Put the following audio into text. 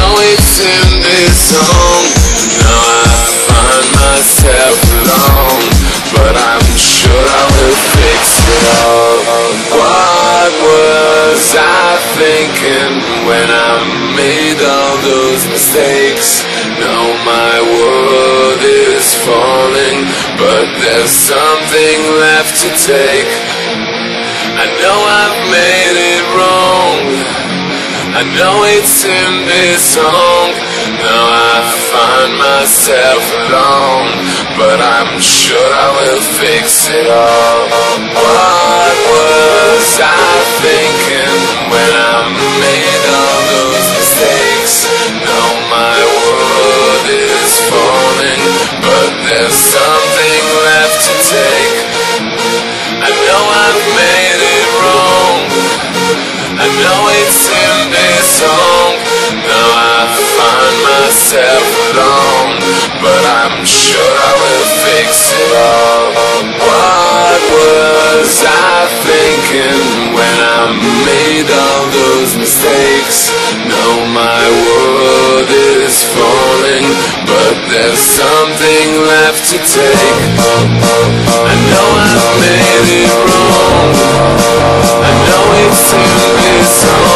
know it's in this song. Now I find myself alone, but I'm sure I will fix it all. What was I thinking when I made all those mistakes? Now my world is falling, but there's something left to take. I know I've made it wrong, I know it's in this song. Now I find myself alone, but I'm sure I will fix it all. What was I thinking when I made all those mistakes? Now my world is falling, but there's something left to take. I know I've made it wrong, I know it's in this song. Now I find myself alone, but I'm sure I will fix it all. What was I thinking when I made all those mistakes? Now my world is falling, but there's something left to take. I know I've made it wrong, I know it's in this song.